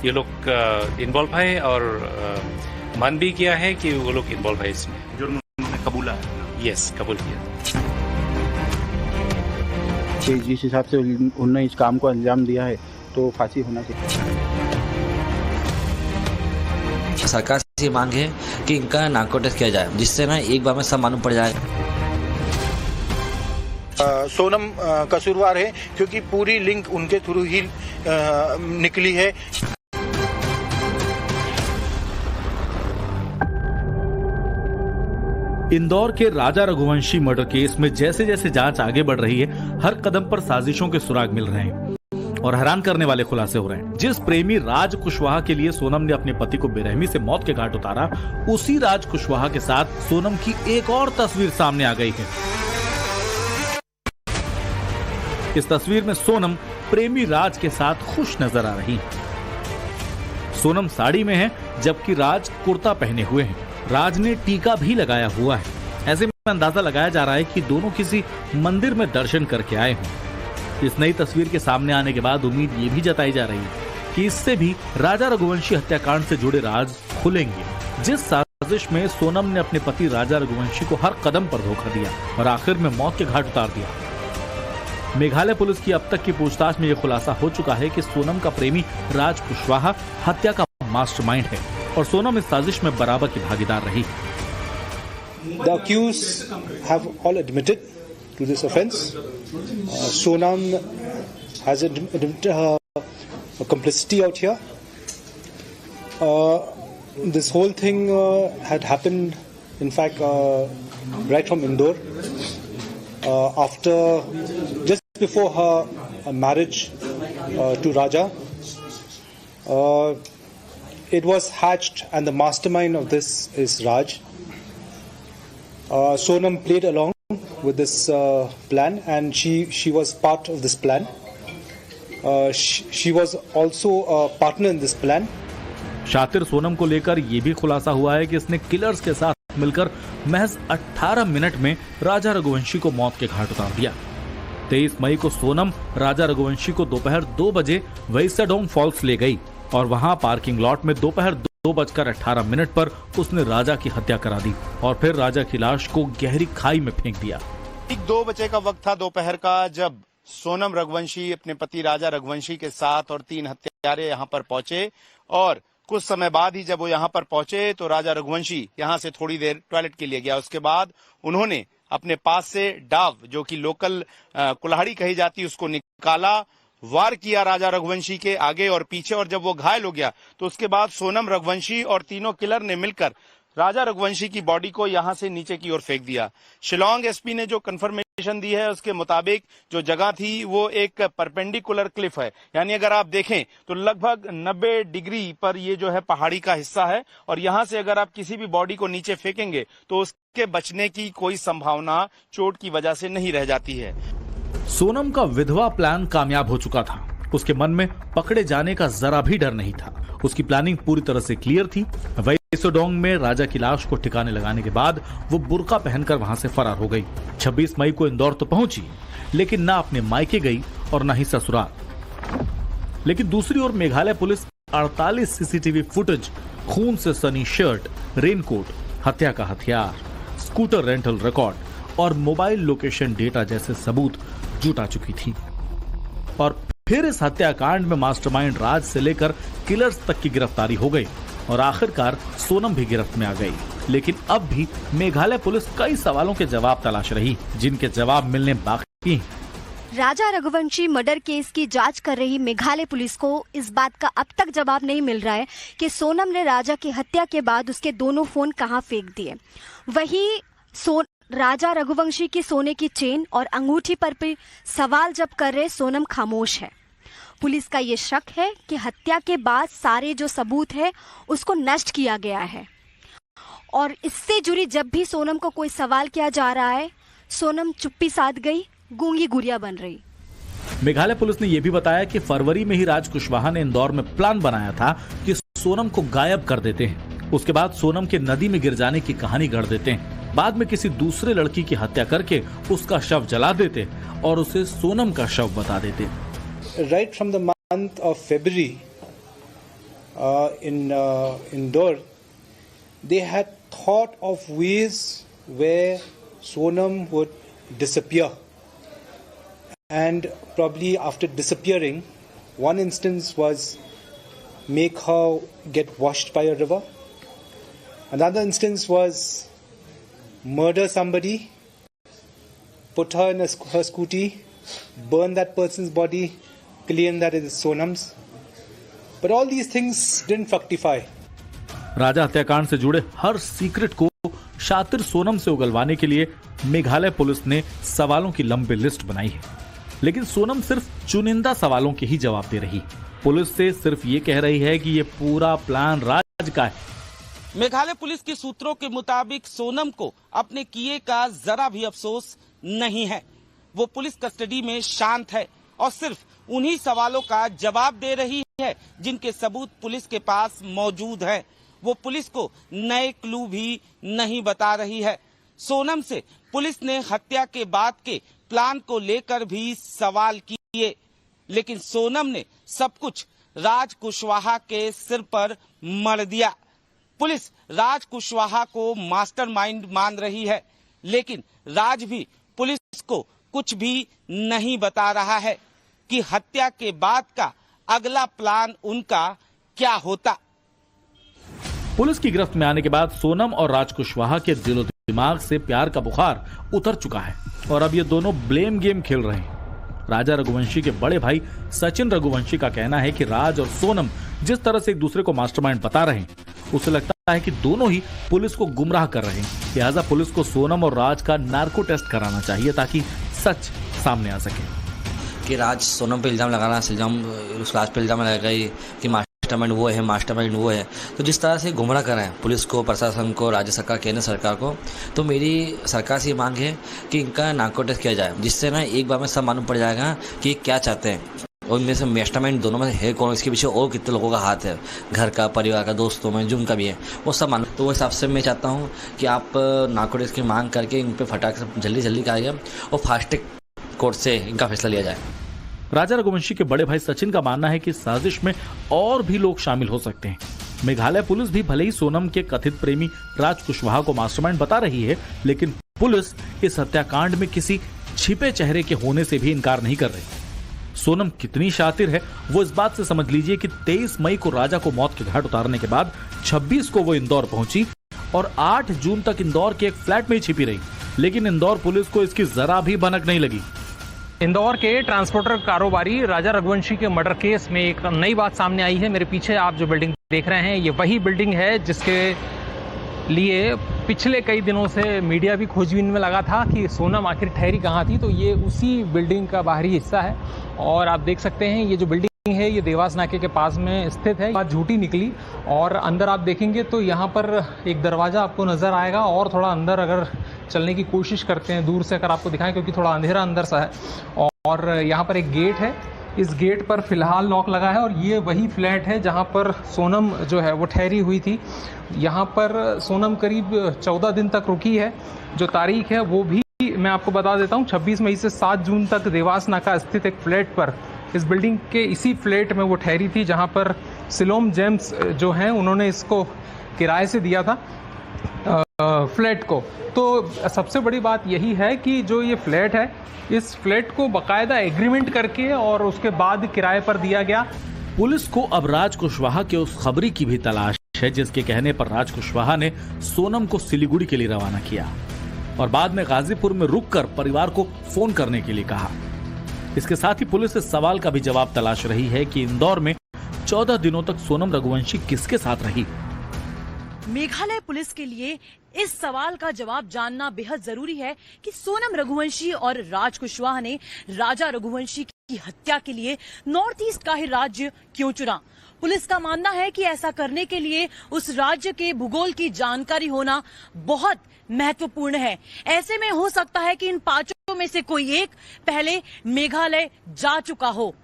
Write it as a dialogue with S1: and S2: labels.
S1: ये लोग इन्वॉल्व है और मान भी किया है कि वो लोग इन्वॉल्व है इसमें।
S2: जुर्म उन्होंने कबूला है?
S1: यस, कबूल किया।
S3: जिस हिसाब से उन्होंने इस काम को अंजाम दिया है तो फांसी होना चाहिए।
S4: सरकार से ये मांग है कि इनका नार्को टेस्ट किया जाए, जिससे ना एक बार में सब मालूम पड़ जाए।
S5: सोनम कसूरवार है क्योंकि पूरी लिंक उनके थ्रू ही निकली है।
S6: इंदौर के राजा रघुवंशी मर्डर केस में जैसे जैसे जांच आगे बढ़ रही है, हर कदम पर साजिशों के सुराग मिल रहे हैं और हैरान करने वाले खुलासे हो रहे हैं। जिस प्रेमी राज कुशवाहा के लिए सोनम ने अपने पति को बेरहमी से मौत के घाट उतारा, उसी राज कुशवाहा के साथ सोनम की एक और तस्वीर सामने आ गई है। इस तस्वीर में सोनम प्रेमी राज के साथ खुश नजर आ रही है। सोनम साड़ी में है जबकि राज कुर्ता पहने हुए हैं। राज ने टीका भी लगाया हुआ है। ऐसे में अंदाजा लगाया जा रहा है कि दोनों किसी मंदिर में दर्शन करके आए हों। इस नई तस्वीर के सामने आने के बाद उम्मीद ये भी जताई जा रही है कि इससे भी राजा रघुवंशी हत्याकांड से जुड़े राज खुलेंगे। जिस साजिश में सोनम ने अपने पति राजा रघुवंशी को हर कदम पर धोखा दिया और आखिर में मौत के घाट उतार दिया। मेघालय पुलिस की अब तक की पूछताछ में यह खुलासा हो चुका है कि सोनम का प्रेमी राज कुशवाहा हत्या का मास्टरमाइंड है और सोनम इस साजिश में बराबर की भागीदार रही।
S5: The accused have all admitted to this offence. Sonam has admitted her complicity out here. This whole thing had happened, in fact, right from Indore. After, just before her marriage to Raja, it was hatched, and the mastermind of this is Raj. Sonam played along with this plan, and she was part of this plan. She was also a partner in this plan.
S6: शातिर सोनम को लेकर यह भी खुलासा हुआ है कि इसने किलर्स के साथ मिलकर महज 18 मिनट में राजा रघुवंशी को मौत के घाट उतार दिया। 23 मई को सोनम राजा रघुवंशी को दोपहर 2 बजे वैसाडोंग फॉल्स ले गई और वहां पार्किंग लॉट में दोपहर 2:18 पर उसने राजा की हत्या करा दी और फिर राजा की लाश को गहरी खाई में फेंक दिया।
S7: ठीक 2 बजे का वक्त था दोपहर का, जब सोनम रघुवंशी अपने पति राजा रघुवंशी के साथ और 3 हत्यारे यहां पर पहुंचे। और कुछ समय बाद ही जब वो यहाँ पर पहुंचे तो राजा रघुवंशी यहाँ से थोड़ी देर टॉयलेट के लिए गया। उसके बाद उन्होंने अपने पास से डाव, जो कि लोकल कुल्हाड़ी कही जाती है, उसको निकाला, वार किया राजा रघुवंशी के आगे और पीछे। और जब वो घायल हो गया तो उसके बाद सोनम रघुवंशी और तीनों किलर ने मिलकर राजा रघुवंशी की बॉडी को यहां से नीचे की ओर फेंक दिया। शिलांग एसपी ने जो कंफर्मेशन दी है उसके मुताबिक जो जगह थी वो एक परपेंडिकुलर क्लिफ है, यानी अगर आप देखें तो लगभग 90 डिग्री पर ये जो है पहाड़ी का हिस्सा है और यहां से अगर आप किसी भी बॉडी को नीचे फेंकेंगे तो उसके बचने की कोई संभावना चोट की वजह से नहीं रह जाती है।
S6: सोनम का विधवा प्लान कामयाब हो चुका था। उसके मन में पकड़े जाने का जरा भी डर नहीं था। उसकी प्लानिंग पूरी तरह से क्लियर थी। वैसाडोंग में राजा की लाश को ठिकाने लगाने के बाद वो बुर्का पहनकर वहां से फरार हो गई। 26 मई को इंदौर तो पहुंची, लेकिन ना अपने मायके गई और ना ही ससुराल। लेकिन दूसरी ओर मेघालय पुलिस 48 सीसीटीवी फुटेज, खून से सनी शर्ट, रेनकोट, हत्या का हथियार, स्कूटर रेंटल रिकॉर्ड और मोबाइल लोकेशन डेटा जैसे सबूत जुटा चुकी थी। और फिर इस हत्याकांड में मास्टरमाइंड राज से लेकर किलर्स तक की गिरफ्तारी हो गई और आखिरकार सोनम भी गिरफ्त में आ गई। लेकिन अब भी मेघालय पुलिस कई सवालों के जवाब तलाश रही, जिनके जवाब मिलने बाकी हैं।
S8: राजा रघुवंशी मर्डर केस की जांच कर रही मेघालय पुलिस को इस बात का अब तक जवाब नहीं मिल रहा है कि सोनम ने राजा की हत्या के बाद उसके दोनों फोन कहां फेंक दिए। वहीं राजा रघुवंशी की सोने की चेन और अंगूठी पर भी सवाल जब कर रहे सोनम खामोश है। पुलिस का ये शक है कि हत्या के बाद सारे जो सबूत है उसको नष्ट किया गया है और इससे जुड़ी जब भी सोनम को कोई सवाल किया जा रहा है, सोनम चुप्पी साध गई, गूंगी गुड़िया बन रही।
S6: मेघालय पुलिस ने यह भी बताया कि फरवरी में ही राज कुशवाहा ने इंदौर में प्लान बनाया था कि सोनम को गायब कर देते हैं। उसके बाद सोनम के नदी में गिर जाने की कहानी गढ़ देते हैं। बाद में किसी दूसरे लड़की की हत्या करके उसका शव जला देते और उसे सोनम का शव बता देते।
S5: Right from the month of February, in Indore, they had thought of ways where Sonam would disappear. And probably after disappearing, one instance was make her get washed by a river. Another instance was murder somebody, put her in her scooty, burn that person's body, claim that it is Sonam's. But all these things didn't fructify.
S6: राजा हत्याकांड से जुड़े हर secret को शातिर सोनम से उगलवाने के लिए Meghalaya police ने सवालों की लंबी लिस्ट बनाई है, लेकिन सोनम सिर्फ चुनिंदा सवालों के ही जवाब दे रही। पुलिस से सिर्फ ये कह रही है कि ये पूरा प्लान राज का है।
S9: मेघालय पुलिस के सूत्रों के मुताबिक सोनम को अपने किए का जरा भी अफसोस नहीं है। वो पुलिस कस्टडी में शांत है और सिर्फ उन्हीं सवालों का जवाब दे रही है जिनके सबूत पुलिस के पास मौजूद हैं। वो पुलिस को नए क्लू भी नहीं बता रही है। सोनम से पुलिस ने हत्या के बाद के प्लान को लेकर भी सवाल किए, लेकिन सोनम ने सब कुछ राज कुशवाहा के सिर पर मढ़ दिया। पुलिस राज कुशवाहा को मास्टरमाइंड मान रही है, लेकिन राज भी पुलिस को कुछ भी नहीं बता रहा है कि हत्या के बाद का अगला प्लान उनका क्या होता।
S6: पुलिस की गिरफ्त में आने के बाद सोनम और राज कुशवाहा के दिलो दिमाग से प्यार का बुखार उतर चुका है और अब ये दोनों ब्लेम गेम खेल रहे हैं। राजा रघुवंशी के बड़े भाई सचिन रघुवंशी का कहना है कि राज और सोनम जिस तरह से एक दूसरे को मास्टरमाइंड बता रहे हैं, उसे लगता है कि दोनों ही पुलिस को गुमराह कर रहे हैं। लिहाजा पुलिस को सोनम और राज का नार्को टेस्ट कराना चाहिए ताकि सच सामने आ सके।
S4: कि राज सोनम पे इल्ज़ाम लगाना, उस राज पे इल्ज़ाम लगाएगा कि मास्टरमाइंड वो है, तो जिस तरह से गुमराह कर रहे हैं पुलिस को, प्रशासन को, राज्य सरकार, केंद्र सरकार को, तो मेरी सरकार से ये मांग है कि इनका नार्को टेस्ट किया जाए, जिससे ना एक बार में सब मालूम पड़ जाएगा कि क्या चाहते हैं और इनमें से मास्टरमाइंड दोनों में है कौन, इसके पीछे और कितने लोगों का हाथ है, घर का, परिवार का, दोस्तों में, जो उनका भी है, वो सब मालूम। तो वो हिसाब से मैं चाहता हूँ कि आप नार्को टेस्ट की मांग करके इन पर फटाक से जल्दी कहा जाए और फास्ट ट्रैक कोर्ट से इनका फैसला लिया जाए।
S6: राजा रघुवंशी के बड़े भाई सचिन का मानना है कि साजिश में और भी लोग शामिल हो सकते हैं। मेघालय पुलिस भी भले ही सोनम के कथित प्रेमी राज कुशवाहा को मास्टरमाइंड बता रही है, लेकिन पुलिस इस हत्याकांड में किसी छिपे चेहरे के होने से भी इनकार नहीं कर रही। सोनम कितनी शातिर है वो इस बात से समझ लीजिए कि 23 मई को राजा को मौत के घाट उतारने के बाद 26 को वो इंदौर पहुंची और 8 जून तक इंदौर के एक फ्लैट में ही छिपी रही, लेकिन इंदौर पुलिस को इसकी जरा भी भनक नहीं लगी।
S10: इंदौर के ट्रांसपोर्टर कारोबारी राजा रघुवंशी के मर्डर केस में एक नई बात सामने आई है। मेरे पीछे आप जो बिल्डिंग देख रहे हैं, ये वही बिल्डिंग है जिसके लिए पिछले कई दिनों से मीडिया भी खोजबीन में लगा था कि सोनम आखिर ठहरी कहाँ थी। तो ये उसी बिल्डिंग का बाहरी हिस्सा है और आप देख सकते हैं ये जो बिल्डिंग है ये देवास नाके के पास में स्थित है। बात झूठी निकली और अंदर आप देखेंगे तो यहाँ पर एक दरवाज़ा आपको नज़र आएगा और थोड़ा अंदर अगर चलने की कोशिश करते हैं दूर से अगर आपको दिखाएं, क्योंकि थोड़ा अंधेरा अंदर सा है, और यहाँ पर एक गेट है। इस गेट पर फिलहाल लॉक लगा है और ये वही फ्लैट है जहाँ पर सोनम जो है वो ठहरी हुई थी। यहाँ पर सोनम करीब 14 दिन तक रुकी है। जो तारीख है वो भी मैं आपको बता देता हूँ, 26 मई से 7 जून तक देवास नाका स्थित एक फ्लैट पर, इस बिल्डिंग के इसी फ्लैट में वो ठहरी थी, जहाँ पर सिलोम जेम्स जो हैं उन्होंने इसको किराए से दिया था फ्लैट को। तो सबसे बड़ी बात यही है कि जो ये फ्लैट है, इस फ्लैट को बाकायदा एग्रीमेंट करके और उसके बाद किराए पर दिया गया।
S6: पुलिस को अब राज कुशवाहा के उस खबरी की भी तलाश है जिसके कहने पर राज कुशवाहा ने सोनम को सिलीगुड़ी के लिए रवाना किया और बाद में गाजीपुर में रुककर परिवार को फोन करने के लिए कहा। इसके साथ ही पुलिस इस सवाल का भी जवाब तलाश रही है कि इंदौर में 14 दिनों तक सोनम रघुवंशी किसके साथ रही।
S11: मेघालय पुलिस के लिए इस सवाल का जवाब जानना बेहद जरूरी है कि सोनम रघुवंशी और राज कुशवाहा ने राजा रघुवंशी की हत्या के लिए नॉर्थ ईस्ट का ही राज्य क्यों चुना। पुलिस का मानना है कि ऐसा करने के लिए उस राज्य के भूगोल की जानकारी होना बहुत महत्वपूर्ण है। ऐसे में हो सकता है कि इन पांचों में से कोई एक पहले मेघालय जा चुका हो।